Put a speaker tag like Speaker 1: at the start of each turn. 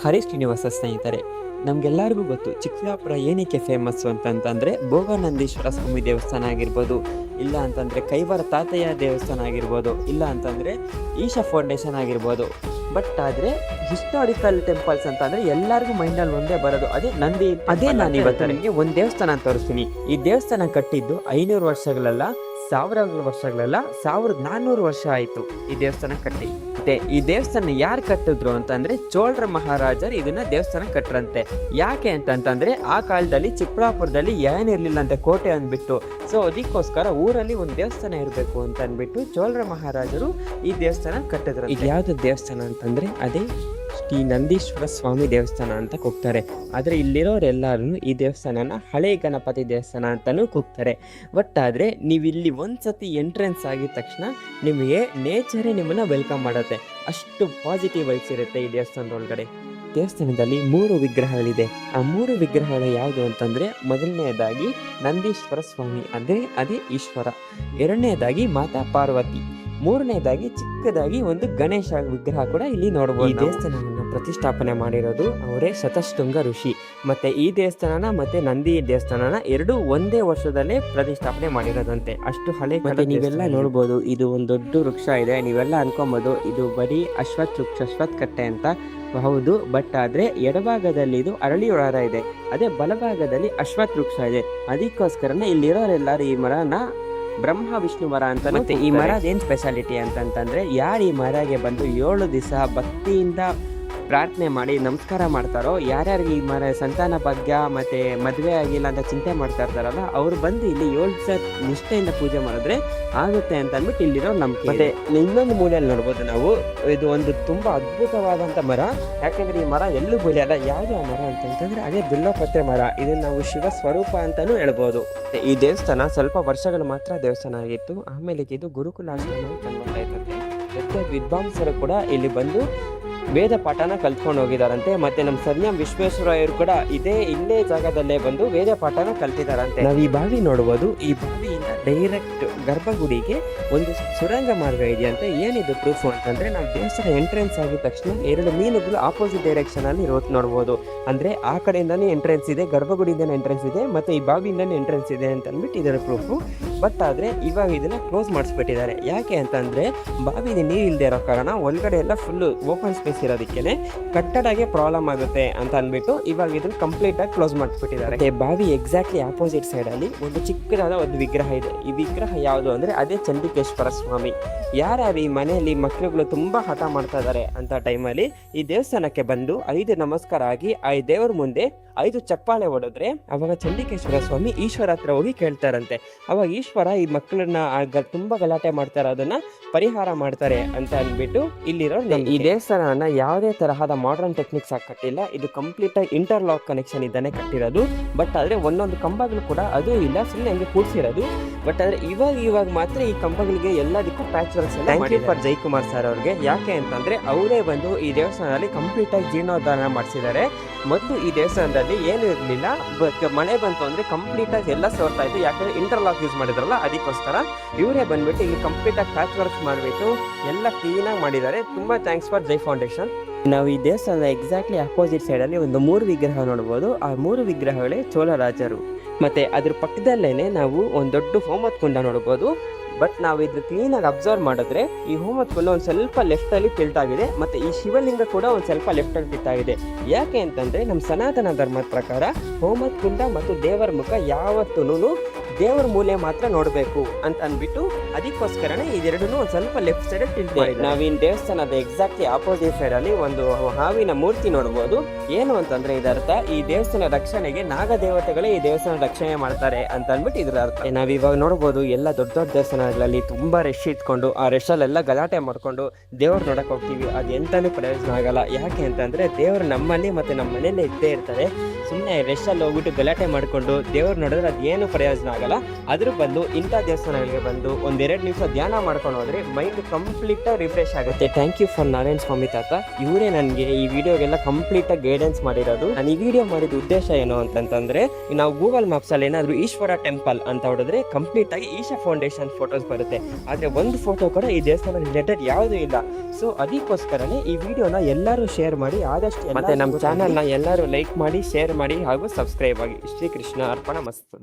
Speaker 1: ಹರಿ ಶ್ರೀನಿವಾಸ ಸ್ನೇಹಿತರೆ, ನಮಗೆಲ್ಲರಿಗೂ ಗೊತ್ತು ಚಿಕ್ಕಬಳ್ಳಾಪುರ ಏನಕ್ಕೆ ಫೇಮಸ್ಸು ಅಂತಂತಂದರೆ ಭೋಗನಂದೀಶ್ವರ ಸ್ವಾಮಿ ದೇವಸ್ಥಾನ ಆಗಿರ್ಬೋದು, ಇಲ್ಲ ಅಂತಂದರೆ ಕೈವಾರ ತಾತಯ್ಯ ದೇವಸ್ಥಾನ ಆಗಿರ್ಬೋದು, ಇಲ್ಲ ಅಂತಂದರೆ ಈಶಾ ಫೌಂಡೇಶನ್ ಆಗಿರ್ಬೋದು. ಬಟ್ ಆದರೆ ಹಿಸ್ಟಾರಿಕಲ್ ಟೆಂಪಲ್ಸ್ ಅಂತಂದರೆ ಎಲ್ಲರಿಗೂ ಮೈಂಡಲ್ಲಿ ಒಂದೇ ಬರೋದು ಅದೇ ನಾನು ಇವತ್ತು ನಿಮಗೆ ಒಂದು ದೇವಸ್ಥಾನ ತೋರಿಸ್ತೀನಿ. ಈ ದೇವಸ್ಥಾನ ಕಟ್ಟಿದ್ದು 500 ವರ್ಷಗಳಲ್ಲ, 1000 ವರ್ಷಗಳಲ್ಲ, 1400 ವರ್ಷ ಆಯಿತು ಈ ದೇವಸ್ಥಾನ ಕಟ್ಟಿ. ಮತ್ತೆ ಈ ದೇವಸ್ಥಾನ ಯಾರು ಕಟ್ಟಿದ್ರು ಅಂತಂದ್ರೆ ಚೋಳರ ಮಹಾರಾಜರು ಇದನ್ನ ದೇವಸ್ಥಾನ ಕಟ್ಟರಂತೆ. ಯಾಕೆ ಅಂತಂತಂದ್ರೆ ಆ ಕಾಲದಲ್ಲಿ ಚಿಕ್ಕಬಳ್ಳಾಪುರದಲ್ಲಿ ಏನಿರ್ಲಿಲ್ಲ ಅಂತೆ, ಕೋಟೆ ಅಂದ್ಬಿಟ್ಟು. ಸೊ ಅದಕ್ಕೋಸ್ಕರ ಊರಲ್ಲಿ ಒಂದು ದೇವಸ್ಥಾನ ಇರಬೇಕು ಅಂತ ಅಂದ್ಬಿಟ್ಟು ಚೋಳರ ಮಹಾರಾಜರು ಈ ದೇವಸ್ಥಾನ ಕಟ್ಟಿದ್ರು. ಇದು ಯಾವ್ದು ದೇವಸ್ಥಾನ ಅಂತಂದ್ರೆ ಅದೇ ಶ್ರೀ ನಂದೀಶ್ವರ ಸ್ವಾಮಿ ದೇವಸ್ಥಾನ ಅಂತ ಕೂಗ್ತಾರೆ. ಆದರೆ ಇಲ್ಲಿರೋರೆಲ್ಲರೂ ಈ ದೇವಸ್ಥಾನನ ಹಳೆ ಗಣಪತಿ ದೇವಸ್ಥಾನ ಅಂತಲೂ ಕೂಗ್ತಾರೆ. ಬಟ್ ಆದರೆ ನೀವು ಇಲ್ಲಿ ಒಂದ್ಸತಿ ಎಂಟ್ರೆನ್ಸ್ ಆಗಿದ ತಕ್ಷಣ ನಿಮಗೆ ನೇಚರೇ ನಿಮ್ಮನ್ನು ವೆಲ್ಕಮ್ ಮಾಡುತ್ತೆ. ಅಷ್ಟು ಪಾಸಿಟಿವ್ ವೈಬ್ಸ್ ಇರುತ್ತೆ ಈ ದೇವಸ್ಥಾನದೊಳಗಡೆ. ದೇವಸ್ಥಾನದಲ್ಲಿ 3 ವಿಗ್ರಹಗಳಿದೆ. ಆ 3 ವಿಗ್ರಹಗಳು ಯಾವುದು ಅಂತಂದರೆ, ಮೊದಲನೆಯದಾಗಿ ನಂದೀಶ್ವರ ಸ್ವಾಮಿ ಅದೇ ಈಶ್ವರ, ಎರಡನೇದಾಗಿ ಮಾತಾ ಪಾರ್ವತಿ, ಮೂರನೇದಾಗಿ ಚಿಕ್ಕದಾಗಿ ಒಂದು ಗಣೇಶ ವಿಗ್ರಹ ಕೂಡ ಇಲ್ಲಿ ನೋಡಬಹುದು. ಈ ದೇವಸ್ಥಾನವನ್ನು ಪ್ರತಿಷ್ಠಾಪನೆ ಮಾಡಿರೋದು ಅವರೇ ಶತಶೃಂಗ ಋಷಿ. ಮತ್ತೆ ಈ ದೇವಸ್ಥಾನನ ಮತ್ತೆ ನಂದಿ ದೇವಸ್ಥಾನನ ಎರಡು ಒಂದೇ ವರ್ಷದಲ್ಲೇ ಪ್ರತಿಷ್ಠಾಪನೆ ಮಾಡಿರೋದಂತೆ. ಅಷ್ಟು ಹಳೆ. ಮತ್ತೆ ನೀವೆಲ್ಲ ನೋಡ್ಬೋದು, ಇದು ಒಂದು ದೊಡ್ಡ ವೃಕ್ಷ ಇದೆ. ನೀವೆಲ್ಲ ಅನ್ಕೊಬೋದು ಇದು ಬರೀ ಅಶ್ವತ್ಥ ವೃಕ್ಷ, ಅಶ್ವತ್ಥ ಕಟ್ಟೆ ಅಂತ. ಹೌದು, ಬಟ್ ಆದರೆ ಎಡಭಾಗದಲ್ಲಿ ಇದು ಅರಳಿ ಮರ ಇದೆ, ಅದೇ ಬಲಭಾಗದಲ್ಲಿ ಅಶ್ವತ್ಥ ವೃಕ್ಷ ಇದೆ. ಅದಕ್ಕೋಸ್ಕರನೇ ಇಲ್ಲಿರೋರೆಲ್ಲರೂ ಈ ಮರನ ಬ್ರಹ್ಮ ವಿಷ್ಣು ಮರ ಅಂತ. ಮತ್ತೆ ಈ ಮರದ ಏನು ಸ್ಪೆಷಾಲಿಟಿ ಅಂತಂತಂದ್ರೆ, ಯಾರು ಈ ಮರಗೆ ಬಂದು 7 ದಿವಸ ಭಕ್ತಿಯಿಂದ ಪ್ರಾರ್ಥನೆ ಮಾಡಿ ನಮಸ್ಕಾರ ಮಾಡ್ತಾರೋ, ಯಾರ್ಯಾರಿಗೆ ಈ ಮರ ಸಂತಾನ ಭಾಗ್ಯ ಮತ್ತೆ ಮದುವೆ ಆಗಿಲ್ಲ ಅಂತ ಚಿಂತೆ ಮಾಡ್ತಾ ಇರ್ತಾರಲ್ಲ, ಅವ್ರು ಬಂದು ಇಲ್ಲಿ 7 ದಿವಸ ನಿಷ್ಠೆಯಿಂದ ಪೂಜೆ ಮಾಡಿದ್ರೆ ಆಗುತ್ತೆ ಅಂತ ಅಂದ್ಬಿಟ್ಟು ಇಲ್ಲಿರೋ ನಂಬಿಕೆ. ಮತ್ತೆ ಇನ್ನೊಂದು ಮೂಲೆಯಲ್ಲಿ ನೋಡ್ಬೋದು ನಾವು, ಇದು ಒಂದು ತುಂಬಾ ಅದ್ಭುತವಾದಂಥ ಮರ. ಯಾಕೆಂದ್ರೆ ಈ ಮರ ಎಲ್ಲೂ ಬೆಳೆಯಲ್ಲ. ಯಾವುದು ಆ ಮರ ಅಂತಂತಂದ್ರೆ ಅದೇ ಬಿಲ್ವಪತ್ರೆ ಮರ. ಇದನ್ನ ನಾವು ಶಿವ ಸ್ವರೂಪ ಅಂತಾನೂ ಹೇಳ್ಬೋದು. ಈ ದೇವಸ್ಥಾನ ಸ್ವಲ್ಪ ವರ್ಷಗಳು ಮಾತ್ರ ದೇವಸ್ಥಾನ ಆಗಿತ್ತು. ಆಮೇಲೆ ಇದು ಗುರುಕುಲಾಶ್ರಮ ಕನ್ವರ್ಟ್ ಆಯ್ತಂತೆ. ಮತ್ತೆ ವಿದ್ವಾಂಸರು ಕೂಡ ಇಲ್ಲಿ ಬಂದು ವೇದ ಪಾಠನ ಕಲ್ತ್ಕೊಂಡು ಹೋಗಿದಾರಂತೆ. ಮತ್ತೆ ನಮ್ಮ ಸರ್ ಎಂ ವಿಶ್ವೇಶ್ವರಯ್ಯರು ಕೂಡ ಇಲ್ಲೇ ಜಾಗದಲ್ಲೇ ಬಂದು ವೇದ ಪಾಠನ ಕಲ್ತಿದಾರಂತೆ. ನಾವು ಈ ಬಾವಿ ನೋಡ್ಬೋದು. ಈ ಬಾವಿಯಿಂದ ಡೈರೆಕ್ಟ್ ಗರ್ಭಗುಡಿಗೆ ಒಂದು ಸುರಂಗ ಮಾರ್ಗ ಇದೆಯಂತೆ. ಏನಿದು ಪ್ರೂಫ್ ಅಂತಂದ್ರೆ, ನಾವು ದೇವಸ್ಥಾನ ಎಂಟ್ರೆನ್ಸ್ ಆಗಿದ ತಕ್ಷಣ 2 ಮೀನುಗಳು ಆಪೋಸಿಟ್ ಡೈರೆಕ್ಷನ್ ಅಲ್ಲಿ ಇರೋದು ನೋಡ್ಬೋದು. ಅಂದ್ರೆ ಆ ಕಡೆಯಿಂದಾನೇ ಎಂಟ್ರೆನ್ಸ್ ಇದೆ, ಗರ್ಭಗುಡಿಯಿಂದಾನೇ ಎಂಟ್ರೆನ್ಸ್ ಇದೆ, ಮತ್ತೆ ಈ ಬಾವಿಯಿಂದಾನೇ ಎಂಟ್ರೆನ್ಸ್ ಇದೆ ಅಂತ ಅಂದ್ಬಿಟ್ಟು ಇದರ ಪ್ರೂಫು. ಬಟ್ ಆದ್ರೆ ಇವಾಗ ಇದನ್ನ ಕ್ಲೋಸ್ ಮಾಡಿಸ್ಬಿಟ್ಟಿದ್ದಾರೆ. ಯಾಕೆ ಅಂತಂದ್ರೆ ಬಾವಿದ ನೀರು ಇಲ್ಲದೆ ಇರೋ ಕಾರಣ ಒಳಗಡೆ ಎಲ್ಲ ಫುಲ್ ಓಪನ್ ಸ್ಪೇಸ್ ಇರೋದಕ್ಕೇನೆ ಕಟ್ಟಡಗೆ ಪ್ರಾಬ್ಲಮ್ ಆಗುತ್ತೆ ಅಂತ ಅಂದ್ಬಿಟ್ಟು ಇವಾಗ ಇದನ್ನ ಕಂಪ್ಲೀಟ್ ಆಗಿ ಕ್ಲೋಸ್ ಮಾಡಿಬಿಟ್ಟಿದ್ದಾರೆ. ಬಾವಿ ಎಕ್ಸಾಕ್ಟ್ಲಿ ಆಪೋಸಿಟ್ ಸೈಡ್ ಅಲ್ಲಿ ಒಂದು ಚಿಕ್ಕದಾದ ಒಂದು ವಿಗ್ರಹ ಇದೆ. ಈ ವಿಗ್ರಹ ಯಾವುದು ಅಂದ್ರೆ ಅದೇ ಚಂಡಿಕೇಶ್ವರ ಸ್ವಾಮಿ. ಯಾರ್ಯಾರು ಈ ಮನೆಯಲ್ಲಿ ಮಕ್ಕಳುಗಳು ತುಂಬಾ ಹಠ ಮಾಡ್ತಾ ಇದ್ದಾರೆ ಅಂತ ಟೈಮಲ್ಲಿ ಈ ದೇವಸ್ಥಾನಕ್ಕೆ ಬಂದು 5 ನಮಸ್ಕಾರ ಆಗಿ ಆ ದೇವರ ಮುಂದೆ 5 ಚಪ್ಪಾಳೆ ಹೊಡೆದ್ರೆ ಅವಾಗ ಚಂಡಿಕೇಶ್ವರ ಸ್ವಾಮಿ ಈಶ್ವರ ಹತ್ರ ಹೋಗಿ ಕೇಳ್ತಾರಂತೆ. ಅವಾಗ ಈಶ್ವರ ಈ ಮಕ್ಕಳನ್ನ ತುಂಬಾ ಗಲಾಟೆ ಮಾಡ್ತಾರೆ, ಅದನ್ನ ಪರಿಹಾರ ಮಾಡ್ತಾರೆ ಅಂತ ಅಂದ್ಬಿಟ್ಟು ಇಲ್ಲಿರೋ ಈ ದೇವಸ್ಥಾನನ ಯಾವುದೇ ತರಹದ ಮಾಡರ್ನ್ ಟೆಕ್ನಿಕ್ಸ್ ಆಗಿ ಕಟ್ಟಿಲ್ಲ. ಇದು ಕಂಪ್ಲೀಟ್ ಆಗಿ ಇಂಟರ್ಲಾಕ್ ಕನೆಕ್ಷನ್ ಇದ್ದಾನೆ ಕಟ್ಟಿರೋದು. ಬಟ್ ಆದ್ರೆ ಒಂದೊಂದು ಕಂಬಗಳು ಕೂಡ ಅದು ಇಲ್ಲ, ಸುಮ್ಮನೆ ಹಂಗೆ ಕೂಡಿಸಿರೋದು. ಬಟ್ ಆದ್ರೆ ಇವಾಗ ಮಾತ್ರ ಈ ಕಂಬಗಳಿಗೆ ಎಲ್ಲದಕ್ಕೂ patch works. Thank you for Jaikumar sir ಅವ್ರಿಗೆ. ಯಾಕೆ ಅಂತಂದ್ರೆ ಅವರೇ ಬಂದು ಈ ದೇವಸ್ಥಾನದಲ್ಲಿ ಕಂಪ್ಲೀಟ್ ಆಗಿ ಜೀರ್ಣೋದ್ಧಾರ ಮಾಡಿಸಿದ್ದಾರೆ. ಮೊದಲು ಈ ದೇವಸ್ಥಾನದಲ್ಲಿ ಏನು ಇರಲಿಲ್ಲ, ಮಳೆ ಬಂತು ಅಂದ್ರೆ ಕಂಪ್ಲೀಟ್ ಆಗಿ ಎಲ್ಲ ಸೋರ್ತಾ ಇತ್ತು. ಯಾಕಂದ್ರೆ ಇಂಟರ್ಲಾಕ್ ಯೂಸ್ ಮಾಡಿದ್ರಲ್ಲ, ಅದಕ್ಕೋಸ್ಕರ ಇವರೇ ಬಂದ್ಬಿಟ್ಟು ಇಲ್ಲಿ ಕಂಪ್ಲೀಟ್ ಆಗಿ ಪ್ಯಾಚ್ ವರ್ಕ್ಸ್ ಮಾಡಿಬಿಟ್ಟು ಎಲ್ಲ ಕ್ಲೀನ್ ಆಗಿ ಮಾಡಿದ್ದಾರೆ. ತುಂಬಾ ಥ್ಯಾಂಕ್ಸ್ ಫಾರ್ ಜೈ ಫೌಂಡೇಶನ್. ನಾವು ಈ ದೇವಸ್ಥಾನದ ಎಕ್ಸಾಕ್ಟ್ಲಿ ಅಪೋಸಿಟ್ ಸೈಡ್ ಅಲ್ಲಿ ಒಂದು 3 ವಿಗ್ರಹ ನೋಡಬಹುದು. ಆ 3 ವಿಗ್ರಹಗಳೇ ಚೋಳರಾಜರು. ಮತ್ತೆ ಅದ್ರ ಪಕ್ಕದಲ್ಲೇನೆ ನಾವು ಒಂದು ದೊಡ್ಡ ಹೋಮದ ಕುಂಡ ನೋಡಬಹುದು. ಬಟ್ ನಾವು ಇದು ಕ್ಲೀನಾಗಿ ಅಬ್ಸರ್ವ್ ಮಾಡಿದ್ರೆ ಈ ಹೋಮದ ಕುಂಡ ಒಂದು ಸ್ವಲ್ಪ ಲೆಫ್ಟ್ ಅಲ್ಲಿ ಟಿಲ್ಟ್ ಆಗಿದೆ. ಮತ್ತೆ ಈ ಶಿವಲಿಂಗ ಕೂಡ ಒಂದು ಸ್ವಲ್ಪ ಲೆಫ್ಟ್ ಅಲ್ಲಿ ಟಿಲ್ಟ್ ಆಗಿದೆ. ಯಾಕೆ ಅಂತಂದ್ರೆ ನಮ್ಮ ಸನಾತನ ಧರ್ಮದ ಪ್ರಕಾರ ಹೋಮದ ಕುಂಡ ಮತ್ತು ದೇವರ ಮುಖ ಯಾವತ್ತೂ ದೇವರ ಮೂಲೆ ಮಾತ್ರ ನೋಡಬೇಕು ಅಂತ ಅಂದ್ಬಿಟ್ಟು ಅದಕ್ಕೋಸ್ಕರನೇ ಇದೆರಡನ್ನೂ ಒಂದು ಸ್ವಲ್ಪ ಲೆಫ್ಟ್ ಸೈಡ್ ಟಿಲ್ಟ್ ಮಾಡಿ. ನಾವಿನ್ ದೇವಸ್ಥಾನದ ಎಕ್ಸಾಕ್ಟ್ಲಿ ಆಪೋಸಿಟ್ ಸೈಡ್ ಅಲ್ಲಿ ಒಂದು ಹಾವಿನ ಮೂರ್ತಿ ನೋಡಬಹುದು. ಏನು ಅಂತಂದ್ರೆ ಇದರ್ಥ ಈ ದೇವಸ್ಥಾನ ರಕ್ಷಣೆಗೆ ನಾಗ ದೇವತೆಗಳೇ ಈ ದೇವಸ್ಥಾನ ರಕ್ಷಣೆ ಮಾಡ್ತಾರೆ ಅಂತ ಅಂದ್ಬಿಟ್ಟು ಇದ್ರ ಅರ್ಥ. ನಾವಿವಾಗ ನೋಡಬಹುದು ಎಲ್ಲ ದೊಡ್ಡ ದೊಡ್ಡ ದೇವಸ್ಥಾನಗಳಲ್ಲಿ ತುಂಬಾ ರಶ್ ಇಟ್ಕೊಂಡು ಆ ರಶಲ್ಲೆಲ್ಲ ಗಲಾಟೆ ಮಾಡ್ಕೊಂಡು ದೇವ್ರು ನೋಡಕ್ ಹೋಗ್ತೀವಿ. ಅದು ಎಂತಾನು ಪ್ರಯೋಜನ ಆಗಲ್ಲ. ಯಾಕೆ ಅಂತಂದ್ರೆ ದೇವ್ರು ನಮ್ಮಲ್ಲಿ ಮತ್ತೆ ನಮ್ಮ ಮನೆಯಲ್ಲೇ ಇದ್ದೇ ಇರ್ತಾರೆ. ಸೊ
Speaker 2: ಸುಮ್ಮನೆ ರೆಸ್ಟಲ್ಲಿ ಹೋಗ್ಬಿಟ್ಟು ಗಲಾಟೆ ಮಾಡಿಕೊಂಡು ದೇವ್ರು ನೋಡಿದ್ರೆ ಅದೇನು ಪ್ರಯೋಜನ ಆಗಲ್ಲ. ಅದ್ರ ಬದಲು ಇಂಥ ದೇವಸ್ಥಾನಗಳಿಗೆ ಬಂದು ಒಂದೆರಡು ನಿಮಿಷ ಧ್ಯಾನ ಮಾಡ್ಕೊಂಡು ಹೋದ್ರೆ ಮೈಂಡ್ ಕಂಪ್ಲೀಟಾಗಿ ರಿಫ್ರೆಶ್ ಆಗುತ್ತೆ. ಥ್ಯಾಂಕ್ ಯು ಫಾರ್ ನಾರಾಯಣ ಸ್ವಾಮಿ ತಾತ. ಇವರೇ ನನಗೆ ಈ ವಿಡಿಯೋಗೆಲ್ಲ ಕಂಪ್ಲೀಟಾಗಿ ಗೈಡೆನ್ಸ್ ಮಾಡಿರೋದು. ನಾನು ಈ ವಿಡಿಯೋ ಮಾಡಿದ ಉದ್ದೇಶ ಏನು ಅಂತಂತಂದರೆ, ನಾವು ಗೂಗಲ್ ಮ್ಯಾಪ್ಸಲ್ಲಿ ಏನಾದರೂ ಈಶ್ವರ ಟೆಂಪಲ್ ಅಂತ ಹೊಡೆದ್ರೆ ಕಂಪ್ಲೀಟಾಗಿ ಈಶಾ ಫೌಂಡೇಶನ್ ಫೋಟೋಸ್ ಬರುತ್ತೆ. ಆದರೆ ಒಂದು ಫೋಟೋ ಕೂಡ ಈ ದೇವಸ್ಥಾನ ರಿಲೇಟೆಡ್ ಯಾವುದೂ ಇಲ್ಲ. ಸೊ ಅದಕ್ಕೋಸ್ಕರನೇ ಈ ವಿಡಿಯೋನ ಎಲ್ಲರೂ ಶೇರ್ ಮಾಡಿ, ಆದಷ್ಟು ಮತ್ತೆ ನಮ್ಮ ಚಾನಲ್ನ ಎಲ್ಲರೂ ಲೈಕ್ ಮಾಡಿ, ಶೇರ್ ಮಾಡಿ ಹಾಗೂ ಸಬ್ಸ್ಕ್ರೈಬ್ ಆಗಿ. ಶ್ರೀಕೃಷ್ಣ ಅರ್ಪಣ ಮಸ್ತು.